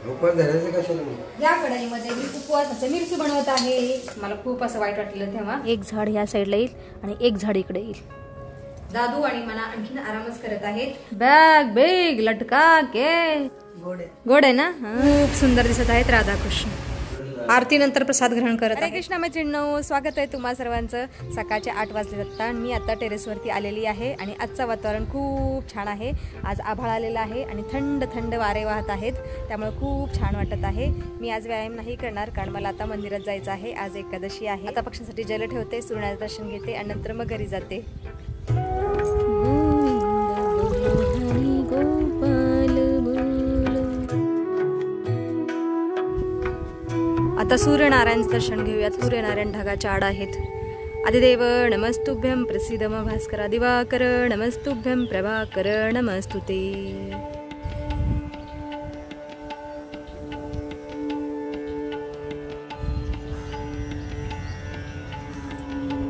या कढईमध्ये मी उपवासाचं मिरची बनवत आहे. मला खूप असं वाईट वाटलेलं तेव्हा. एक झाड ह्या साईडला येईल आणि एक झाड इकडे येईल. दादू आणि मना आणखीन आरामच करत आहेत. बॅग बेग लटका के गोड आहे ना. खूप सुंदर दिसत आहेत राधाकृष्ण. आरती नंतर प्रसाद ग्रहण करत. हरे कृष्ण मैत्रिणींनो, स्वागत आहे तुम्हा सर्वांचं. सकाळचे 8 वाजले आता. मी आता टेरेसवरती आलेली आहे आणि आजचं वातावरण खूप छान आहे. आज आभाळ आलेलं आहे आणि थंड थंड वारे वाहत आहेत, त्यामुळे खूप छान वाटत आहे. मी आज व्यायाम नाही करणार कारण मला आता मंदिरात जायचं आहे. आज एकादशी आहे. आता पक्षांसाठी जल ठेवते, सूर्याचं दर्शन घेते आणि नंतर मग घरी जाते. आता सूर्यनारायण दर्शन घेऊयात. सूर्यनारायण ढगाच्या आड आहेत. आदिदेव नमस्तुभ्यं प्रसीदम भास्कर दिवाकर नमस्तुभ्यं प्रभाकर नमस्तुते.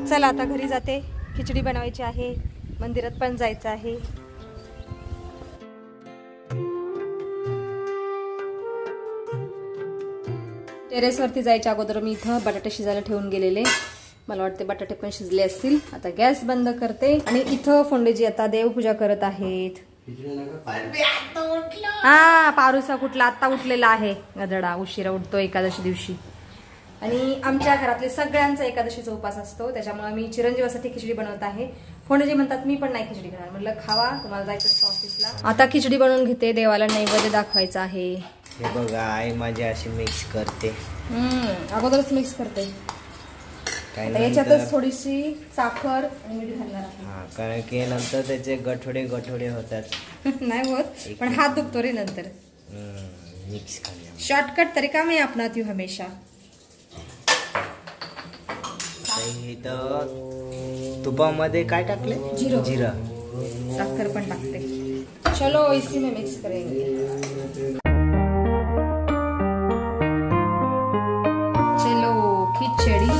चला आता घरी जाते. खिचडी बनवायची आहे, मंदिरात पण जायचं आहे. टेरेसवरती जायच्या अगोदर मी इथं बटाटे शिजायला ठेवून गेलेले. मला वाटते बटाटे पण शिजले असतील. आता गॅस बंद करते आणि इथं फोंडेजी आता देवपूजा करत आहेत. हा पारुसा कुठला आता उठलेला आहे. गधडा उशिरा उठतो एकादशी दिवशी. आणि आमच्या घरातले सगळ्यांचा एकादशीचा उपास असतो, त्याच्यामुळे मी चिरंजीवासाठी खिचडी बनवत आहे. फोंडेजी म्हणतात मी पण नाही खिचडी खाणार. म्हटलं खावा, तुम्हाला जायचं ऑफिसला. आता खिचडी बनवून घेते. देवाला नैवेद्य दाखवायचा आहे. हे बघा आई माझी अशी मिक्स करते. अगोदरच मिक्स करते. याच्यातच थोडीशी साखर आणि मीठ घालणार आहे. हा, कारण की नंतर त्याचे गठोडे गठोडे होतात. नाही होत, पण हात दुखतो रे नंतर. मिक्स करणे शॉर्टकट तरीका मैं अपनाती हूँ हमेशा. तुपामध्ये काय टाकले? जिरा. साखर पण टाकते. चलो इसी में मिक्स करेंगे. खिचडी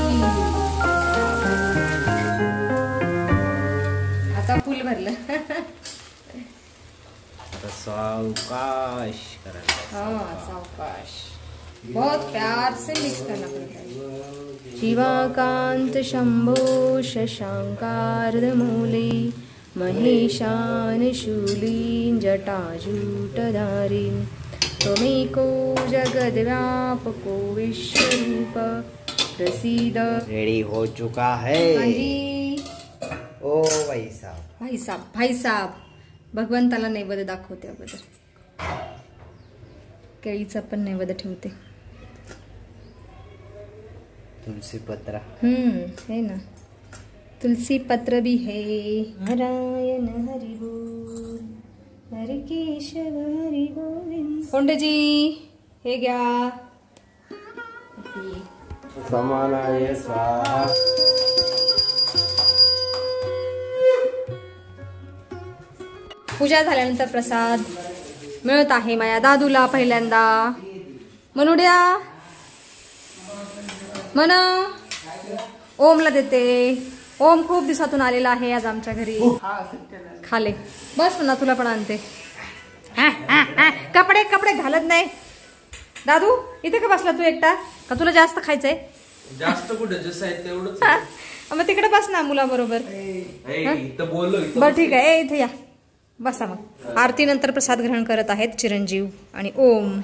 आता फुल भरलं. सावकाश सावकाश. बहुत प्यार से मिक्स करना पड़ता है. शिवाकांत शंभो शशांकार्धमूले महेशान शूलीं जटाजूटधारीं त्वमेको जगद्व्यापको विश्वरूप प्रसीद. रेडी हो चुका है. ओ भाई साहब भाई साहब भगवंताला नैवेद्य दाखवते. अगोदर केळीचा पण नैवेद्य ठेवते. तुलसी पत्र है ना, तुलसी पत्र भी है. नारायण हरि बोल, हरे केशव हरि गोविंद. फोंडेजी हे घ्या. समानाय स्वाहा. पूजा झाल्यानंतर प्रसाद मिळत आहे माझ्या दादूला पहिल्यांदा. मनोड्या मन ओमला देते. ओम खूप दिवसातून आलेला आहे आज आमच्या घरी. खाले बस म्हणा, तुला पण आणते. कपडे कपडे घालत नाही. दादू इथे का बसला तू एकटा? का तुला जास्त खायचंय? जास्त कुठे जसं आहे तेवढंच. मग तिकडे बस ना मुलाबरोबर. बर ठीक आहे, इथे या बसा. मग आरती नंतर प्रसाद ग्रहण करत आहेत चिरंजीव आणि ओम.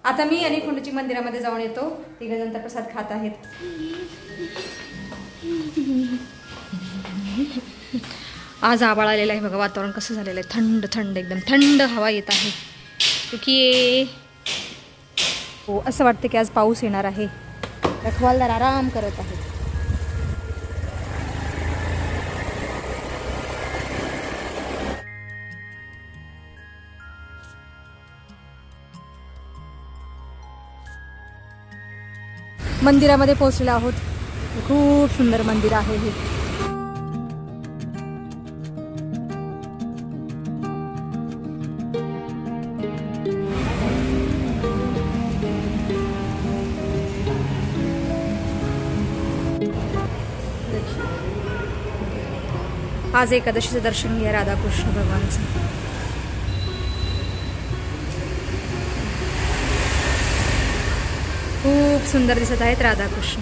आता मी आणि फोंडेजी मंदिरामध्ये जाऊन येतो. तिघजण प्रसाद खात आहेत. आज आभाळ आलेला आहे बघा. वातावरण कसं झालेलं आहे, थंड थंड एकदम थंड हवा येत आहे. क्योंकि हो असं वाटतं की आज पाऊस येणार आहे. रखवालदार आराम करत आहे. मंदिरामध्ये पोहोचलो आहोत. खूप सुंदर मंदिर आहे हे. आज एकादशीचं दर्शन घ्या राधाकृष्ण भगवानचं. खूप सुंदर दिसत आहेत राधाकृष्ण.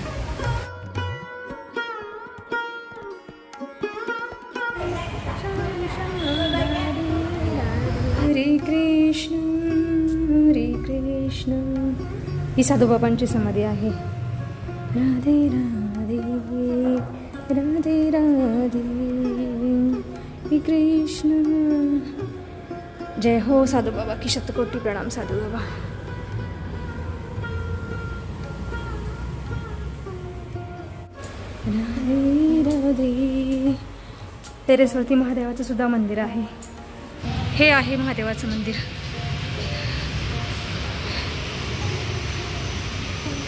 हरे कृष्ण हरे कृष्ण. ही साधूबाबांची समाधी आहे. राधे राधे राधे राधे हरे कृष्ण. जय हो साधू बाबा की शतकोटी प्रणाम साधू बाबा. राधे राधे. टेरेसवरती महादेवाचं सुद्धा मंदिर आहे. हे आहे महादेवाचं मंदिर.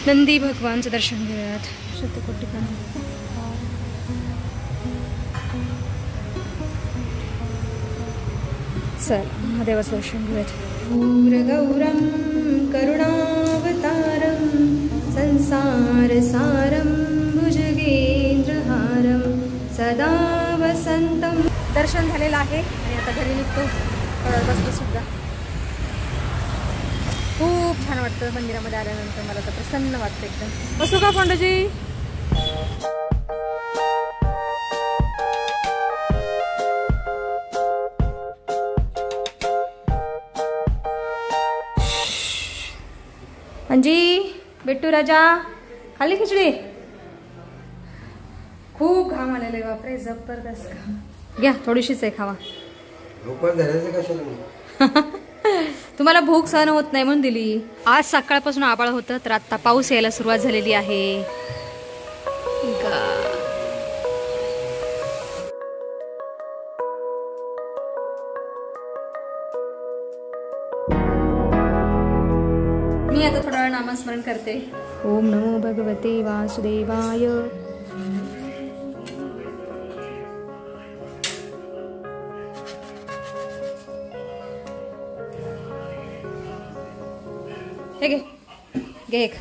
नंदी भगवानचं दर्शन घेऊयात. शतकोटी प्रणाम. चल महादेवाचं दर्शन घेऊयात. गौरम करुणावतारम संसार सारम भुजगेंद्रहारम सदा वसंतम. दर्शन झालेलं आहे आणि आता घरी निघतो. बसलो सुद्धा. खूप छान वाटतं मंदिरामध्ये आल्यानंतर. मला तर प्रसन्न वाटतं एकदम. बसू का पंडजी? अंजी बिट्टू राजा खाली खिचडी. खूप घाम आलेले बापरे जबरदस्त घाम. घ्या थोडीशीच आहे खावा. तुम्हाला भूक सहन होत नाही म्हणून दिली. आज सकाळपासून आभाळ होतं तर आता पाऊस यायला सुरुवात झालेली आहे. मी आता थोडा वेळ नामस्मरण करते. ओम नमो भगवते वासुदेवाय. हे घे घे एक.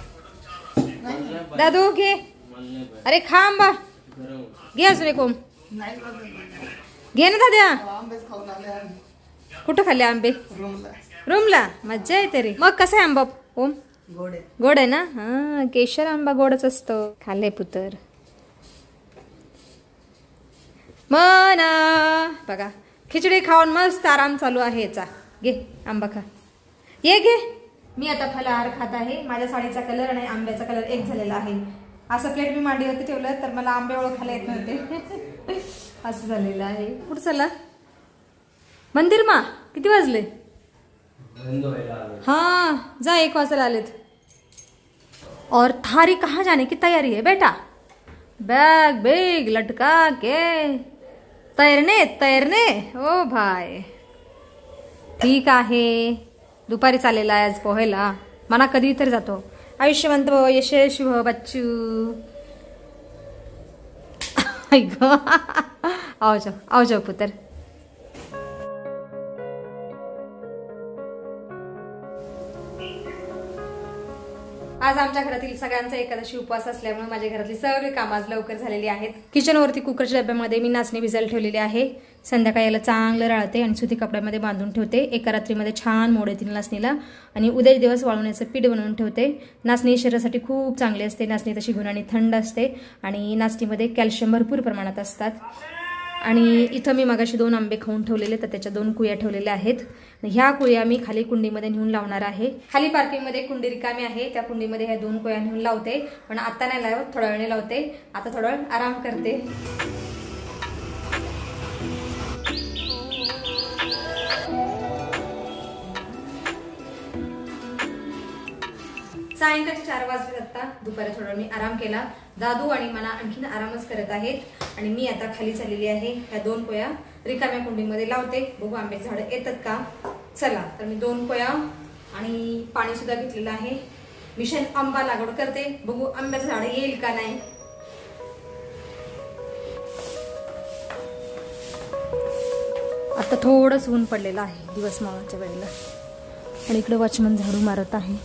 दादू घे. अरे खा आंबा. घे अजून एक. ओम घे ना दाद्या. कुठं खाल्ले आंबे? रूमला. मज्जा आहे तरी. मग कसं आहे आंबा? ओम गोड आहे ना. हा केशर आंबा गोडच असतो. खाल्ले पुतर. मना बघा खिचडी खाऊन मस्त आराम चालू आहे याचा. घे आंबा खा. ये घे. मी आता फलाहार खात आहे. माझ्या साडीचा कलर आणि आंब्याचा कलर एक झालेला आहे. असं प्लेट मी मांडीवरती ठेवलं तर मला आंबे ओळखायला येत नव्हते. असं झालेलं आहे. कुठं चला मंदिर मा? किती वाजले? हाँ जा 1 वाजता आलेत. और थारी कहाँ जाने की तैयारी है बेटा? बैग बैग लटका के तैरने तैरने. ओ भाई ठीक आहे. दुपारी चालेला आहे आज पोहायला. मना कधी तर जातो. आयुष्यवंत भव यशस्वी भव बच्चू. आओ जाओ पुत्र. आज आमच्या घरातील सगळ्यांचा एकादशी उपवास असल्यामुळे माझ्या घरातली सगळी कामं आज लवकर झालेली आहेत. किचनवरती कुकरच्या डब्यामध्ये मी नाचणी भिजायला ठेवलेली आहे. संध्याकाळी याला चांगलं राळते आणि सुती कपड्यामध्ये बांधून ठेवते. एका रात्रीमध्ये छान मोड येतील नाचणीला आणि उद्या दिवस वाळवण्याचं पीठ बनवून ठेवते. नाचणी शरीरासाठी खूप चांगली असते. नाचणी तशी गुणांनी थंड असते आणि नाचणीमध्ये कॅल्शियम भरपूर प्रमाणात असतात. आणि इथं मी मगाशी 2 आंबे खाऊन ठेवलेले तर त्याच्या 2 कुळ्या ठेवलेल्या आहेत. ह्या कुळ्या मी खाली कुंडीमध्ये नेऊन लावणार आहे. खाली पार्किंगमध्ये कुंडी रिकामी आहे. त्या कुंडीमध्ये ह्या 2 कुळ्या नेऊन लावते. पण आता नाही लावत. थोड्या वेळाने लावते. आता थोडा वेळ आराम करते. सायंकाळचे 4 वाजले. आता दुपारी थोडा मी आराम केला. दादू आणि मना आणखीन आरामच करत आहेत आणि मी आता खाली चाललेली आहे. ह्या 2 कोया रिकाम्या कुंडीमध्ये लावते. बघू आंब्याची झाडं येतात का. चला तर मी 2 कोया आणि पाणी सुद्धा घेतलेलं आहे. मिशन आंबा लागवड करते. बघू आंब्याचं झाड येईल का नाही. आता थोडंच ऊन पडलेलं आहे दिवस मावळाच्या वेळेला आणि इकडे वॉचमन झाडू मारत आहे.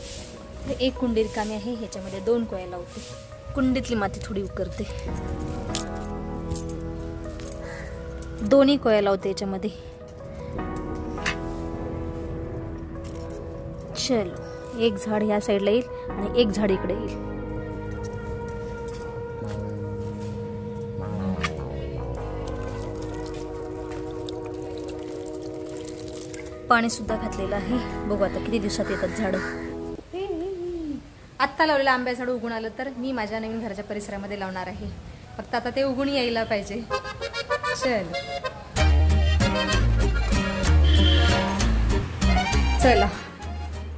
एक कुंडी रिकामी आहे. ह्याच्यामध्ये 2 कोया लावते. कुंडीतली माती थोडी उकरते. 2 कोया लावते याच्यामध्ये. चलो एक झाड ह्या साईडला येईल आणि एक झाड इकडे येईल. पाणी सुद्धा घातलेलं आहे. बघू आता किती दिवसात येतात झाडं. आत्ता लावलेलं आंब्या झाड उगून आलं तर मी माझ्या नवीन घराच्या परिसरामध्ये लावणार आहे. फक्त आता ते उगून यायला पाहिजे. चला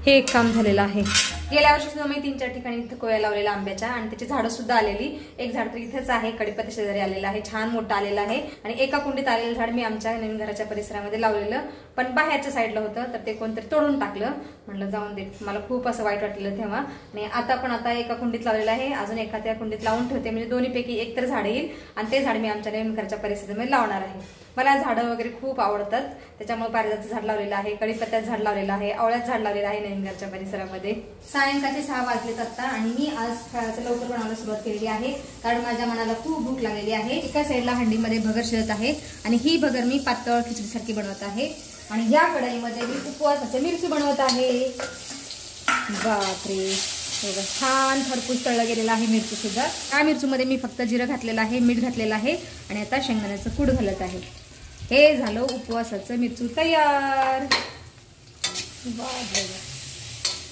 हे एक काम झालेलं आहे. गेल्या वर्षी सुद्धा मी 3-4 ठिकाणी इथं कोया लावलेल्या आंब्याच्या आणि त्याची झाडं सुद्धा आलेली. एक झाड तर इथेच आहे, कडीपत्ता शेजारी आलेलं आहे, छान मोठं आलेलं आहे. आणि एका कुंडीत आलेलं झाड मी आमच्या नवीन घराच्या परिसरामध्ये लावलेलं, पण बाहेरच्या साईडला होतं तर ते कोणतरी तोडून टाकलं. म्हटलं जाऊन दे, मला खूप असं वाईट वाटलेलं तेव्हा. आणि आता एका कुंडीत लावलेलं आहे, अजून एखाद्या कुंडीत लावून ठेवते, म्हणजे दोन्हीपैकी एक तर झाड येईल आणि ते झाड मी आमच्या नवीन घराच्या परिसरामध्ये लावणार आहे. मला झाडं वगैरे खूप आवडतात, त्याच्यामुळे पारिजातचं झाड लावलेलं आहे, कडीपत्त्याचं झाड लावलेलं आहे, आवळ्याचं झाड लावलेलं आहे नवीन घरच्या परिसरामध्ये. सायंकाळचे 6 वाजलेत आता आणि मी आज फळाचं लवकर बनवायला सुरुवात केलेली आहे, कारण माझ्या मनाला खूप भूक लागलेली आहे. एका साईडला हंडीमध्ये भगर शिजत आहे आणि ही भगर मी पातळ खिचडीसारखी बनवत आहे. आणि या कढईमध्ये मी उपवासाची मिरची बनवत आहे. बापरे, छान खरपूस तळलं गेलेलं आहे मिरची सुद्धा. या मिरचीमध्ये मी फक्त जिरं घातलेलं आहे, मीठ घातलेलं आहे आणि आता शेंगदाण्याचं कूट घालत आहे. हे झालं उपवासाचं मिरचू तयार.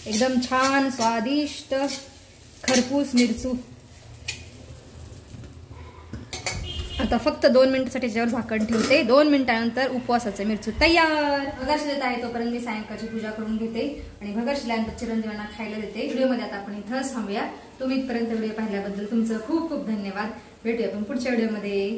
एकदम छान स्वादिष्ट खरपूस मिरचू. आता फक्त 2 मिनिटांसाठी त्याच्यावर झाकण ठेवते. 2 मिनिटांनंतर उपवासाचं मिरचू तयार. भगर शिजत आहे तोपर्यंत मी सायंकाळची पूजा करून घेते आणि भगर शिजल्यानंतर चिरंजीवांना खायला देते. व्हिडिओमध्ये आता आपण इथंच थांबूया. तुम्ही इथपर्यंत व्हिडिओ पाहिल्याबद्दल तुमचं खूप खूप धन्यवाद. भेटूया आपण पुढच्या व्हिडिओमध्ये.